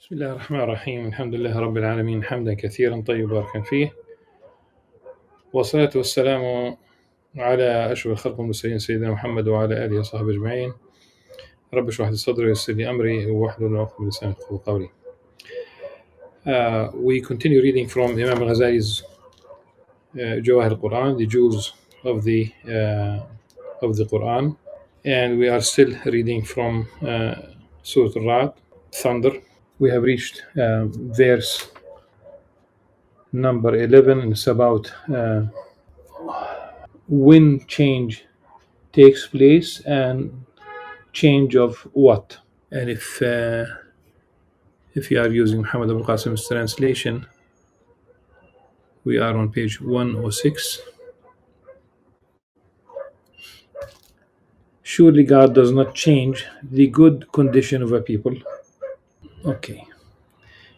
بسم الله الرحمن الرحيم. الحمد لله رب العالمين حمدا كثيرا طيبا باركا فيه، والصلاة والسلام على أشرف الخلق المرسلين سيدنا محمد وعلى آله وصحبه أجمعين. رب اشرح لي صدري ويسر لي أمري واحلل عقدة من لساني يفقهوا قولي. We continue reading from Imam Al-Ghazali's Jawahir al-Quran, the jewels of the Quran, and we are still reading from Surah Al-Ra'd, Thunder. We have reached verse number 11, and it's about when change takes place and change of what. And if you are using Muhammad Abu Qasim's translation, we are on page 106. Surely God does not change the good condition of a people. Okay.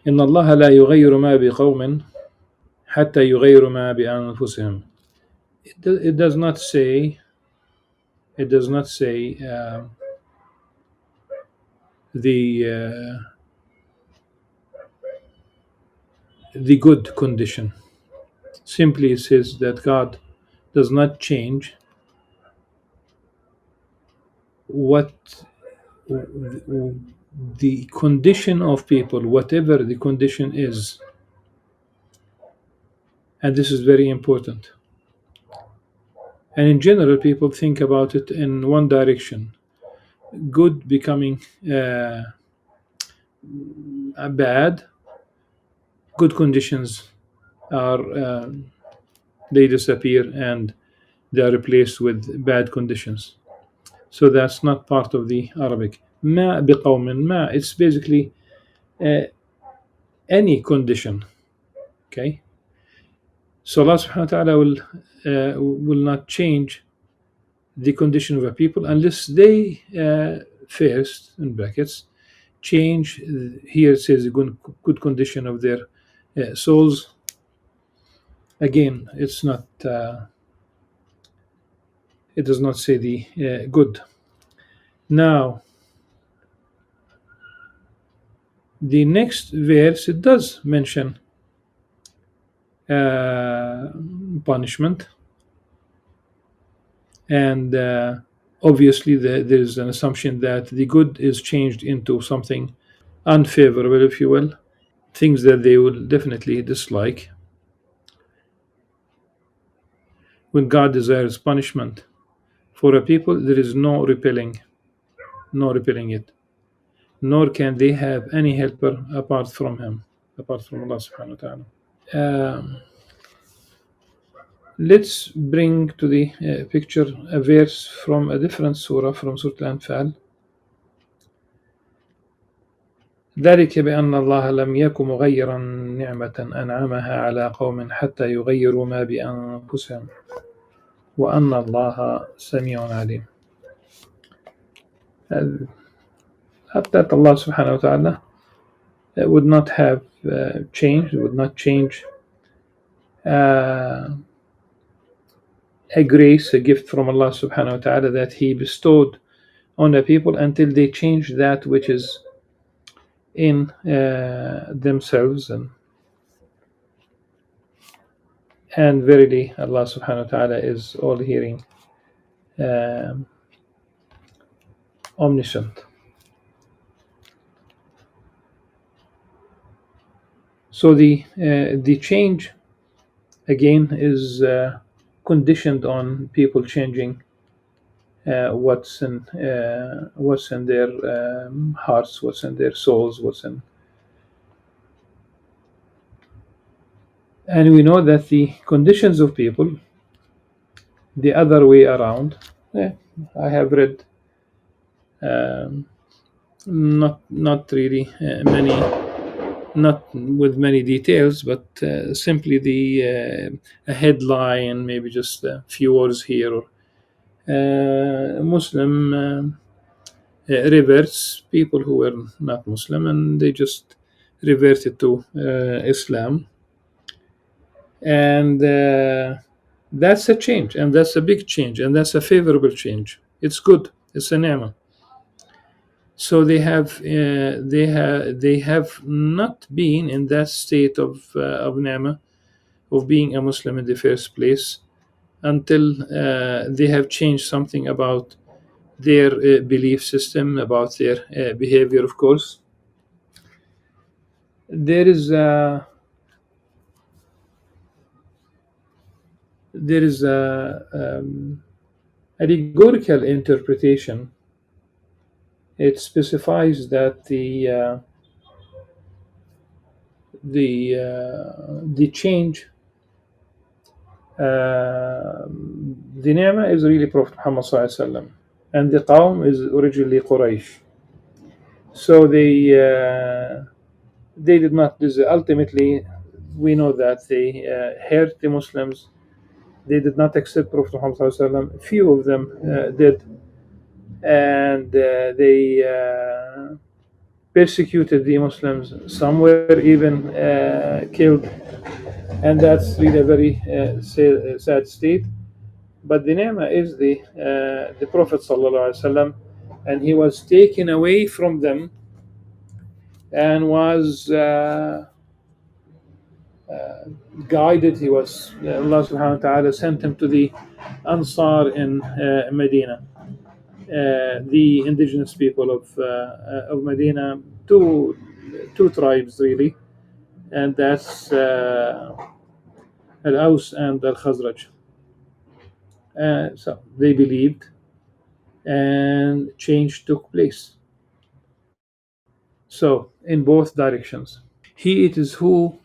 إن الله لا يغير ما بقوم حتى يغيروا ما بأنفسهم. It does not say the good condition. Simply it says that God does not change what the condition of people, whatever the condition is. And this is very important. And in general, people think about it in one direction: good becoming bad, good conditions are they disappear and they are replaced with bad conditions. So that's not part of the Arabic. ما بقوم ما, it's basically any condition. Okay. So Allah subhanahu wa ta'ala will not change the condition of a people unless they first, in brackets, change, here it says the good condition of their souls. Again, it's not it does not say the good. Now the next verse, it does mention punishment, and obviously there is an assumption that the good is changed into something unfavorable, if you will, things that they will definitely dislike. When God desires punishment for a people, there is no repelling it, nor can they have any helper apart from Him, apart from Allah subhanahu wa ta'ala. Let's bring to the picture a verse from a different surah, from Surah Al-Anfal. ذلك بأن الله لم يكن مغيرا نعمة أنعمها على قوم حتى يغيروا ما بأنفسهم وأن الله سميع عليم. That Allah subhanahu wa ta'ala would not have changed, would not change a grace, a gift from Allah subhanahu wa ta'ala that He bestowed on the people until they change that which is in themselves. And verily Allah subhanahu wa ta'ala is all hearing, omniscient. So the change again is conditioned on people changing what's in their hearts, what's in their souls, and we know that the conditions of people, the other way around, I have read not really not with many details, but simply a headline, maybe just a few words here, or Muslim reverts people who were not Muslim, and they just reverted to Islam, and that's a change, and that's a big change, and that's a favorable change. It's good. It's a ni'mah. So they have not been in that state of ni'mah, of being a Muslim in the first place, until they have changed something about their belief system, about their behavior. Of course, there is a there is a allegorical interpretation. It specifies that the change, the ni'mah is really Prophet Muhammad sallallahu alaihi wasallam, and the qawm is originally Quraysh. So they did not deserve. Ultimately, we know that they hurt the Muslims. They did not accept Prophet Muhammad sallallahu alaihi wasallam. Few of them did, and they persecuted the Muslims. Some were even killed, and that's really a very sad state. But the ni'mah is the Prophet sallallahu alaihi wasallam, and he was taken away from them and was guided. He was Allah subhanahu wa ta'ala sent him to the Ansar in Medina, the indigenous people of Medina, two tribes really, and that's Al-Aus and Al-Khazraj. So they believed, and change took place. So in both directions, He it is who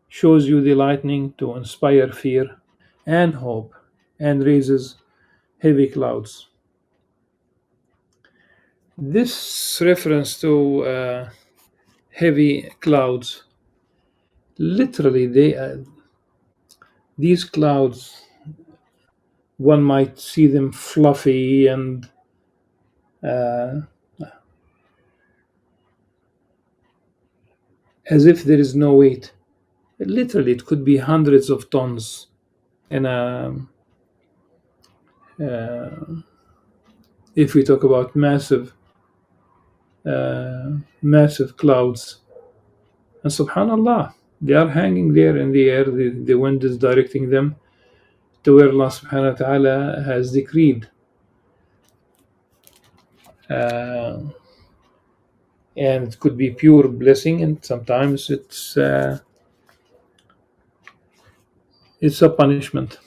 shows you the lightning to inspire fear and hope, and raises heavy clouds. This reference to heavy clouds, literally, these clouds, one might see them fluffy and as if there is no weight. Literally, it could be hundreds of tons in a. If we talk about massive clouds, and subhanallah, they are hanging there in the air. The wind is directing them to where Allah subhanahu wa ta'ala has decreed. And it could be pure blessing, and sometimes it's a punishment.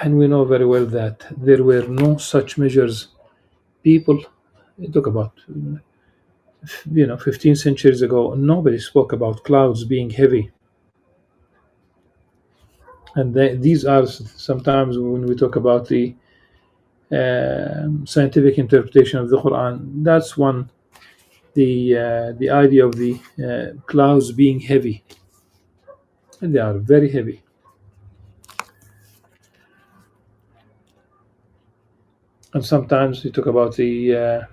And we know very well that there were no such measures. People talk about, 15 centuries ago, nobody spoke about clouds being heavy. And these are sometimes, when we talk about the scientific interpretation of the Qur'an, that's one, the idea of the clouds being heavy. And they are very heavy. And sometimes we talk about the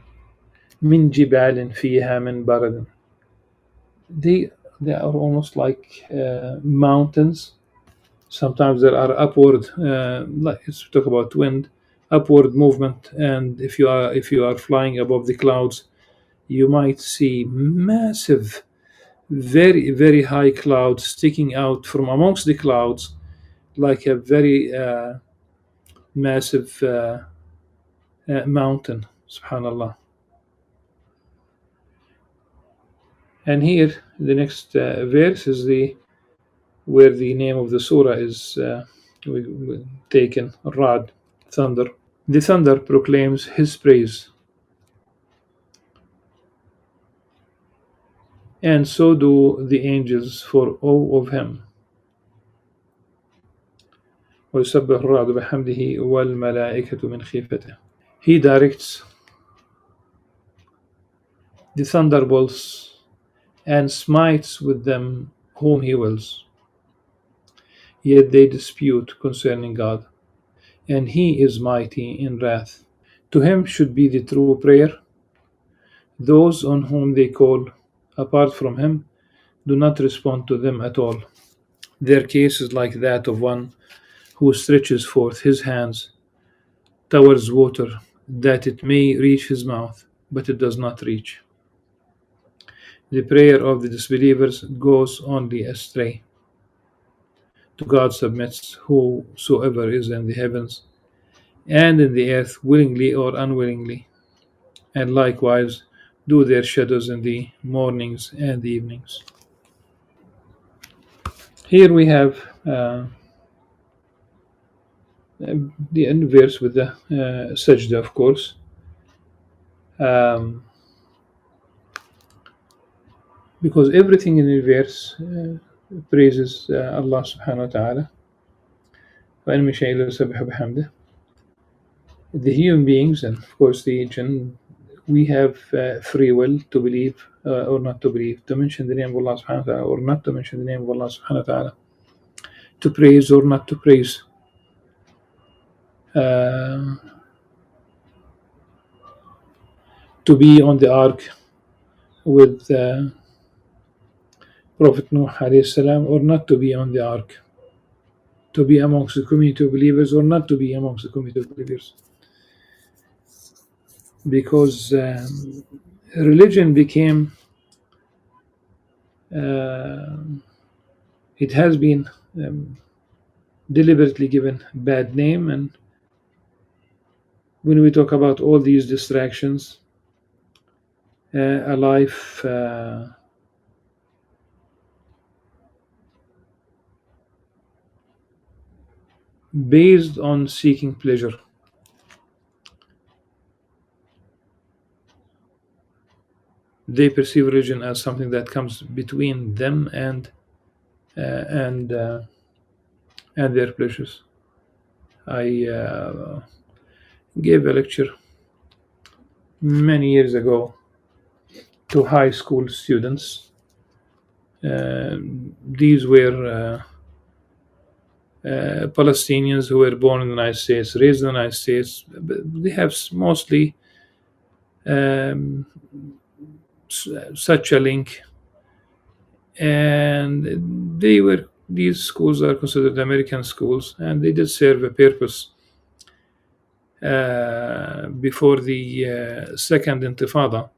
min jibalin fiha min barad. They are almost like mountains. Sometimes there are upward, let's talk about wind, upward movement, and if you are flying above the clouds, you might see massive, very very high clouds sticking out from amongst the clouds, like a very massive mountain. Subhanallah. And here, the next verse is where the name of the surah is taken, Rad, thunder. The thunder proclaims His praise, and so do the angels for awe of Him. ويسبح الرعد بحمده والملائكة من خيفته. He directs the thunderbolts and smites with them whom He wills. Yet they dispute concerning God, and He is mighty in wrath. To Him should be the true prayer. Those on whom they call apart from Him do not respond to them at all. Their case is like that of one who stretches forth his hands towards water that it may reach his mouth, but it does not reach. The prayer of the disbelievers goes only astray. To God submits whosoever is in the heavens and in the earth, willingly or unwillingly, and likewise do their shadows in the mornings and the evenings. Here we have the end verse with the sajda, of course. Because everything in the verse praises Allah subhanahu wa ta'ala. وَإِن مِّن شَيْءٍ إِلَّا يُسَبِّحُ بِحَمْدِهِ. The human beings and of course the jinn, we have free will to believe or not to believe, to mention the name of Allah subhanahu wa ta'ala or not to mention the name of Allah subhanahu wa ta'ala, to praise or not to praise. To be on the ark with Prophet Nuh alayhi salam or not to be on the ark, to be amongst the community of believers or not to be amongst the community of believers. Because religion became, it has been deliberately given a bad name, and when we talk about all these distractions, a life based on seeking pleasure. They perceive religion as something that comes between them and their pleasures. I gave a lecture many years ago to high school students. These were Palestinians who were born in the United States, raised in the United States. They have mostly such a link, and these schools are considered American schools, and they did serve a purpose before the Second Intifada.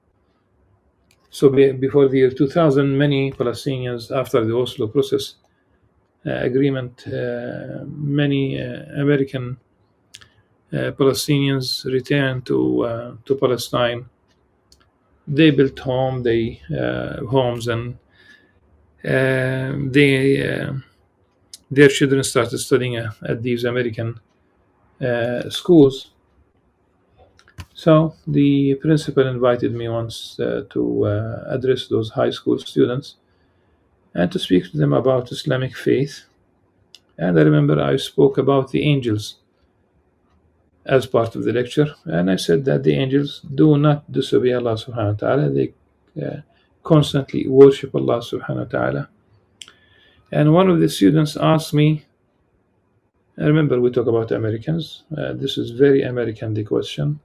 So before the year 2000, many Palestinians, after the Oslo process agreement, many American Palestinians returned to Palestine. They built homes, and their children started studying at these American schools. So the principal invited me once to address those high school students and to speak to them about Islamic faith. And I remember I spoke about the angels as part of the lecture, and I said that the angels do not disobey Allah subhanahu wa ta'ala. They constantly worship Allah subhanahu wa ta'ala. And one of the students asked me, I remember we talk about Americans, this is very American, the question.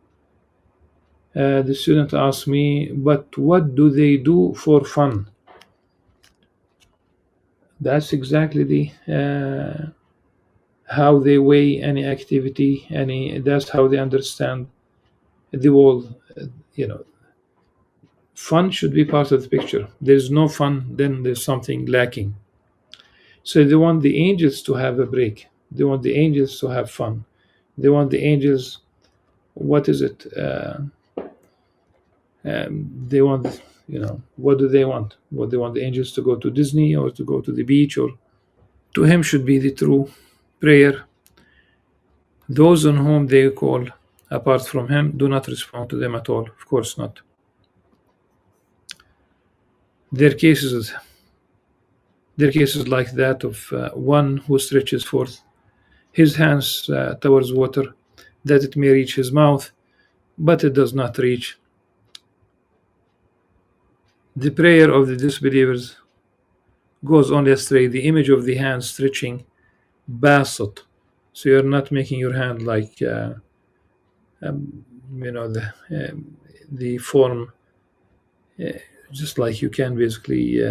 The student asked me, but what do they do for fun? That's exactly the how they weigh any activity, that's how they understand the world. Fun should be part of the picture. There's no fun, then there's something lacking. So they want the angels to have a break. They want the angels to have fun. They want the angels, what is it? They want, what do they want? What they want the angels to go to Disney or to go to the beach, or to him should be the true prayer. Those on whom they call apart from him do not respond to them at all. Of course not. Their cases like that of one who stretches forth his hands towards water that it may reach his mouth, but it does not reach. The prayer of the disbelievers goes only astray. The image of the hand stretching, basat. So you're not making your hand like, the form, just like you can basically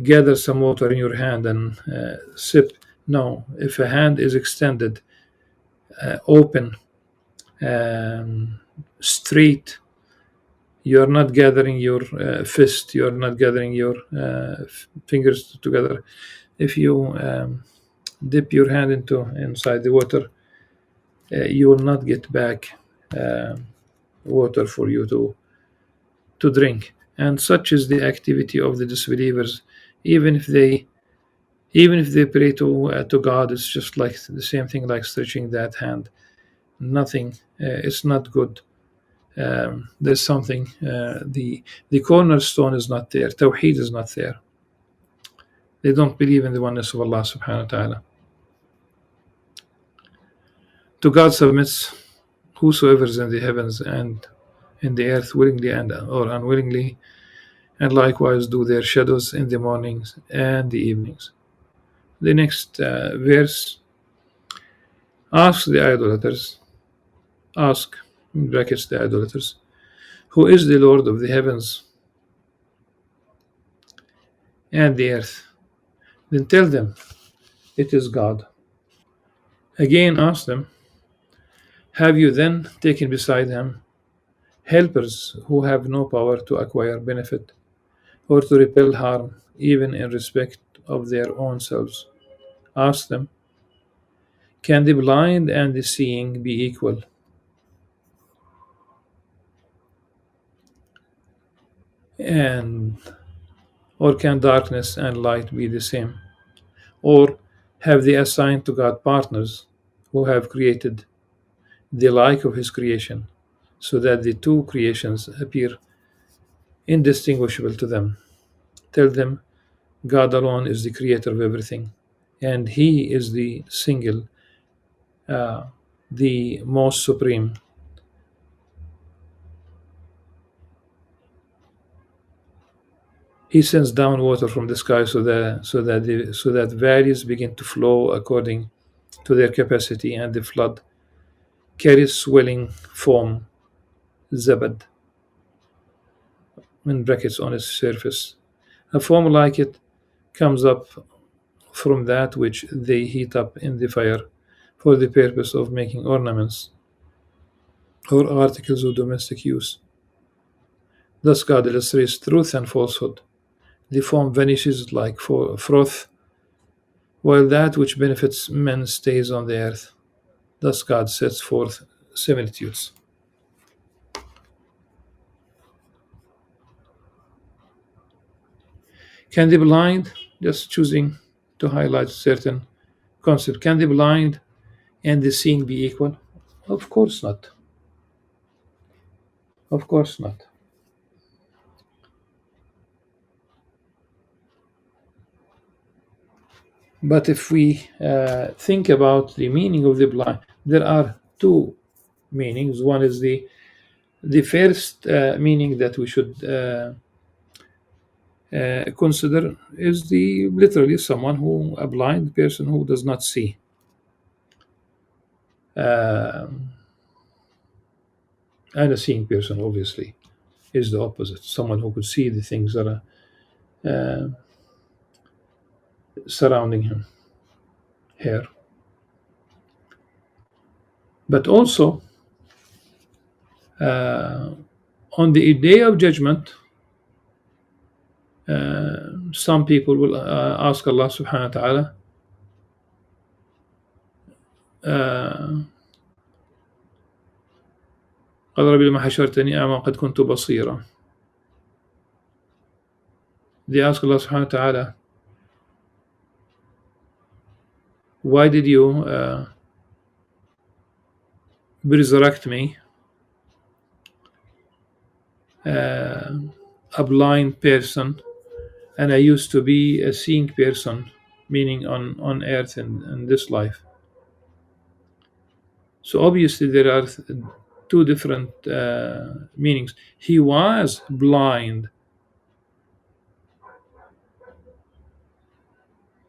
gather some water in your hand and sip. No, if a hand is extended, open, um, straight, you're not gathering your fist, you're not gathering your fingers together. If you dip your hand into inside the water, you will not get back water for you to drink. And such is the activity of the disbelievers. Even if they even if they pray to God, it's just like the same thing like stretching that hand. Nothing. It's not good. There's something. The cornerstone is not there. Tawheed is not there. They don't believe in the oneness of Allah subhanahu wa ta'ala. To God submits whosoever is in the heavens and in the earth, willingly and or unwillingly, and likewise do their shadows in the mornings and the evenings. The next verse: ask the idolaters, ask, in brackets, the idolaters, who is the Lord of the heavens and the earth? Then tell them, it is God. Again ask them, have you then taken beside him helpers who have no power to acquire benefit or to repel harm, even in respect of their own selves? Ask them, can the blind and the seeing be equal? And or can darkness and light be the same? Or have they assigned to God partners who have created the like of his creation, so that the two creations appear indistinguishable to them? Tell them, God alone is the creator of everything, and he is the single, uh, the most supreme. He sends down water from the sky so that valleys begin to flow according to their capacity, and the flood carries swelling foam, zabad, in brackets, on its surface. A foam like it comes up from that which they heat up in the fire for the purpose of making ornaments or articles of domestic use. Thus God illustrates truth and falsehood. The foam vanishes like froth, while that which benefits men stays on the earth. Thus God sets forth similitudes. Can the blind, just choosing to highlight certain concept, can the blind and the seeing be equal? Of course not. Of course not. But if we think about the meaning of the blind, there are two meanings. One is the first meaning that we should consider is the literally someone who a blind person who does not see. Um and a seeing person, obviously, is the opposite. Someone who could see the things that are uh, surrounding him, her. But also, uh, on the day of judgment, some people will ask Allah subhanahu wa ta'ala, قال ربي لما حشرتني أعمى قد كنت بصيرا. They ask Allah subhanahu wa ta'ala, why did you resurrect me, a blind person, and I used to be a seeing person, meaning on earth in this life. So obviously there are two different meanings. He was blind.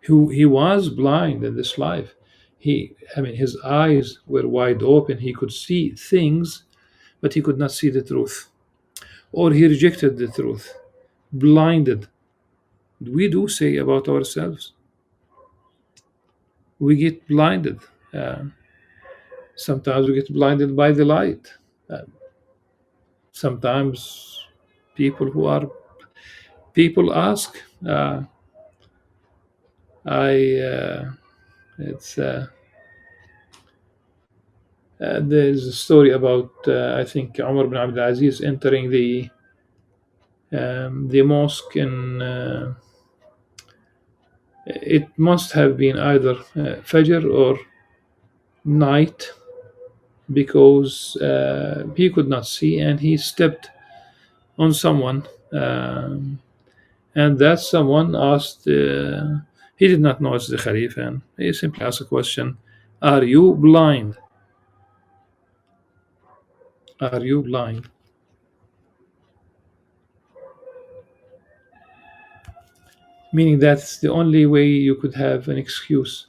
He was blind in this life. His eyes were wide open. He could see things, but he could not see the truth. Or he rejected the truth, blinded. We do say about ourselves. We get blinded. Uh, Sometimes we get blinded by the light. Uh, Sometimes people who are people ask. I it's There's a story about I think Umar bin Abdul Aziz entering the mosque in it must have been either Fajr or night because he could not see and he stepped on someone and that someone asked he did not know it's the Khalif and he simply asked a question, are you blind? Are you blind? Meaning that's the only way you could have an excuse.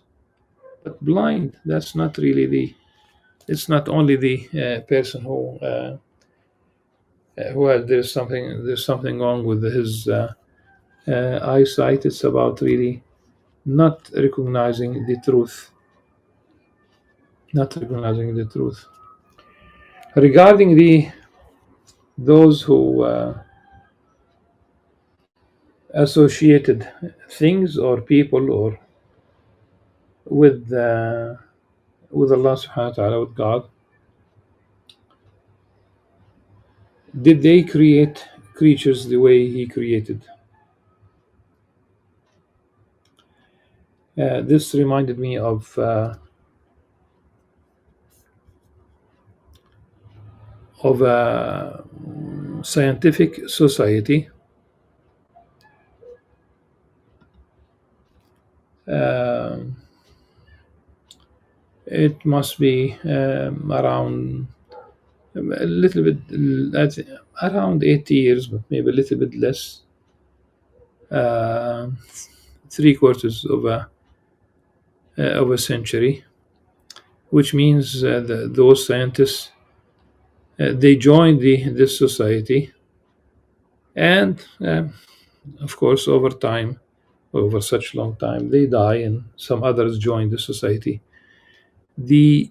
But blind, that's not really it's not only the person who has there's something wrong with his eyesight. It's about really not recognizing the truth, not recognizing the truth. Regarding those who associated things or people or with uh, with Allah subhanahu wa ta'ala, with God, did they create creatures the way He created? This reminded me of a scientific society. Um it must be around a little bit, around 80 years, but maybe a little bit less. Uh, Three quarters of a century, which means those scientists they joined this society, and of course, over time, over such long time, they die, and some others join the society. The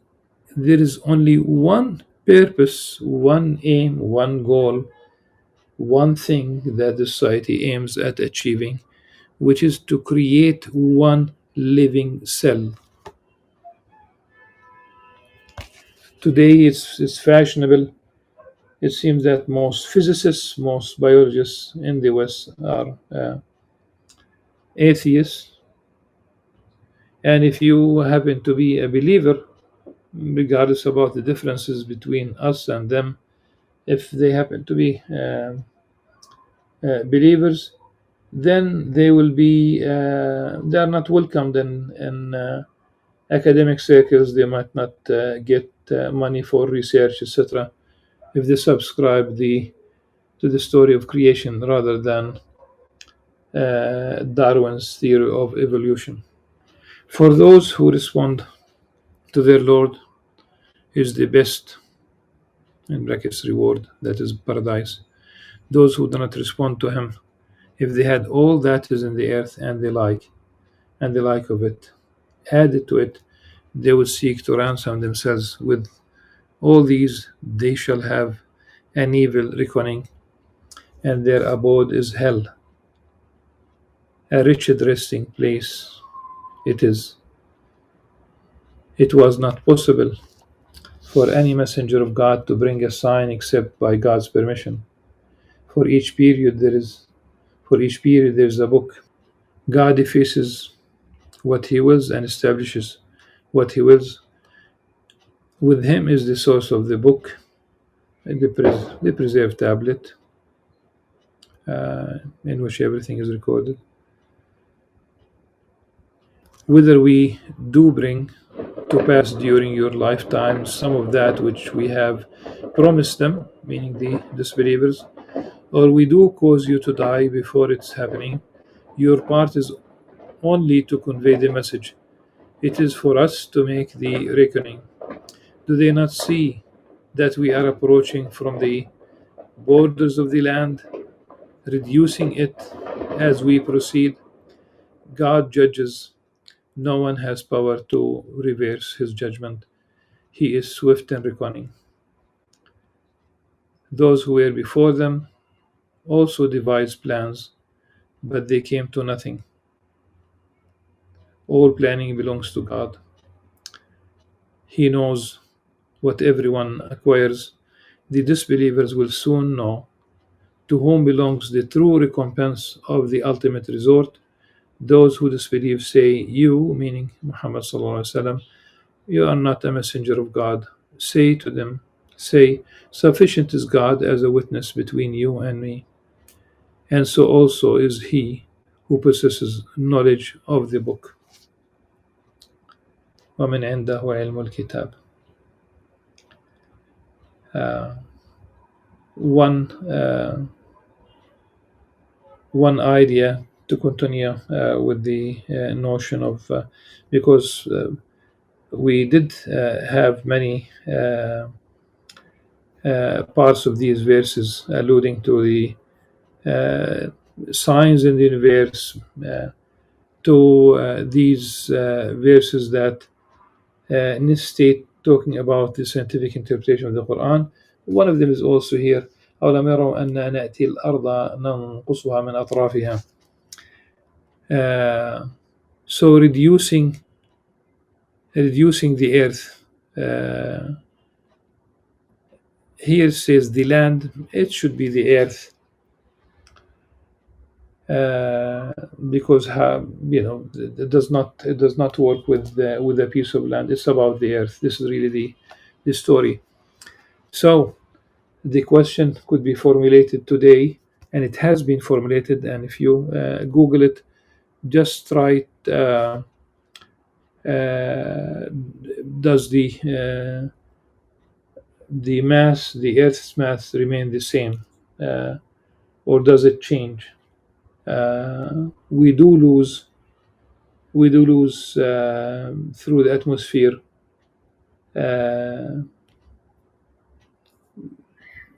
There is only one purpose, one aim, one goal, one thing that the society aims at achieving, which is to create one living cell. Today, it's fashionable. It seems that most physicists, most biologists in the West are atheists. And if you happen to be a believer, regardless about the differences between us and them, if they happen to be believers, then they are not welcomed in academic circles. They might not get money for research, etc. if they subscribe to the story of creation rather than Darwin's theory of evolution. For those who respond to their Lord is the best, in brackets, reward, that is paradise. Those who do not respond to him, if they had all that is in the earth and the like of it, added to it, they would seek to ransom themselves with all these. They shall have an evil reckoning, and their abode is hell, a wretched resting place. It is. It was not possible for any messenger of God to bring a sign except by God's permission. For each period there is a book. God effaces what He wills and establishes what He wills. With Him is the source of the book, the preserved tablet, in which everything is recorded. Whether we do bring to pass during your lifetime some of that which we have promised them, meaning the disbelievers, or we do cause you to die before it's happening, your part is only to convey the message. It is for us to make the reckoning. Do they not see that we are approaching from the borders of the land, reducing it as we proceed? God judges No one has power to reverse his judgment. He is swift in reckoning. Those who were before them also devised plans, but they came to nothing. All planning belongs to God. He knows what everyone acquires. The disbelievers will soon know to whom belongs the true recompense of the ultimate resort. Those who disbelieve say, "You," meaning Muhammad sallallahu alaihi wasallam, "you are not a messenger of God." Say to them, say, "Sufficient is God as a witness between you and me, and so also is he who possesses knowledge of the book." وَمِنْ عِنْدَهُ عِلْمُ الْكِتَابِ. One one idea to continue with the notion of, because we did have many parts of these verses alluding to the signs in the universe, to these verses that necessitate talking about the scientific interpretation of the Quran. One of them is also here. أَوْلَمْ يَرَوْا أَنَّا نَأْتِي الْأَرْضَ نَنْقُصُهَا مِنْ أَطْرَافِهَا. So reducing the earth. Here says the land, it should be the earth, because it does not work with a piece of land. It's about the earth. This is really the story. So the question could be formulated today, and it has been formulated. And if you Google it, just write, does the mass, the Earth's mass, remain the same, or does it change? We do lose through the atmosphere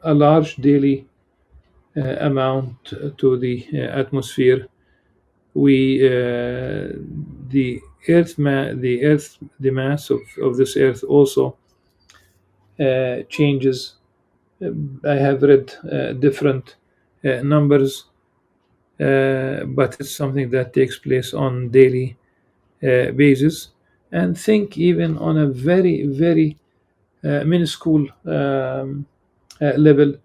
a large daily amount to the atmosphere. The mass of this earth also changes. I have read different numbers, but it's something that takes place on daily basis. And think even on a very, very minuscule level,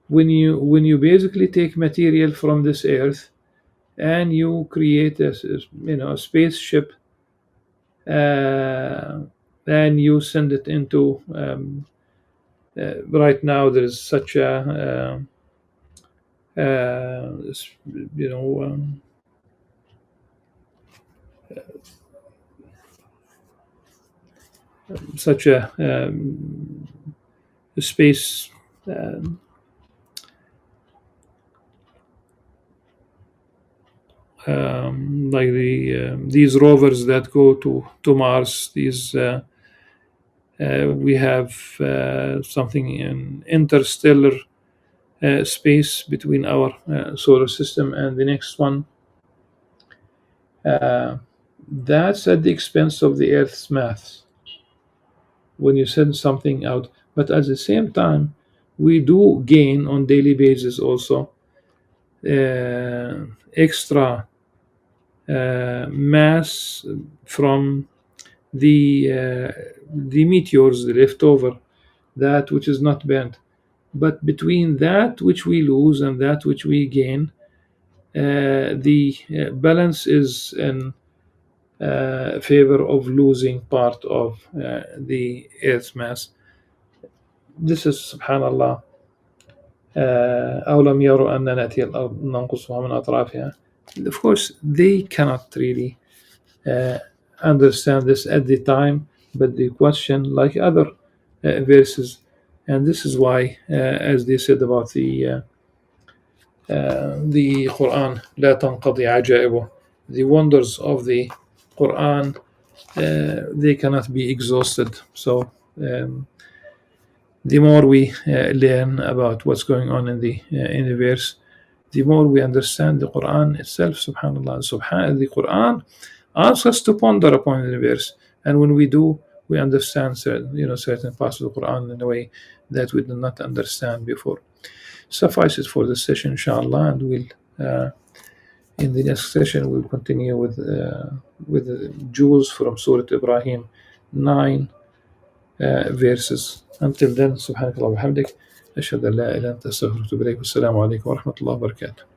when you basically take material from this earth and you create a spaceship, and you send it into, right now there is such a such a space, like these rovers that go to Mars. These we have something in interstellar space between our solar system and the next one. That's at the expense of the Earth's mass when you send something out. But at the same time, we do gain on daily basis also extra mass from the meteors, the leftover, that which is not burnt. But between that which we lose and that which we gain, the balance is in favor of losing part of the Earth's mass. This is subhanallah. أَوْلَمْ يَرَوْا أَنَّا نَأْتِي الْأَرْضَ نَنْقُصُهَا مِنْ أَطْرَافِهَا. Of course, they cannot really understand this at the time, but they question like other verses, and this is why, as they said about the Quran, لا تنقضي عجائبه, the wonders of the Quran, they cannot be exhausted. So the more we learn about what's going on in the verse, the more we understand the Quran itself. Subhanallah, the Quran Ask us to ponder upon the verse, and when we do, we understand certain parts of the Quran in a way that we did not understand before. Suffice it for this session, inshallah, and we'll in the next session we'll continue with the jewels from Surah Ibrahim 9 verses. Until then, subhanakallah wa bihamdik, ashhadu an la ilaha illa anta astaghfiruka wa atubu ilayk. Wassalamu alaikum wa rahmatullahi wa barakatuh.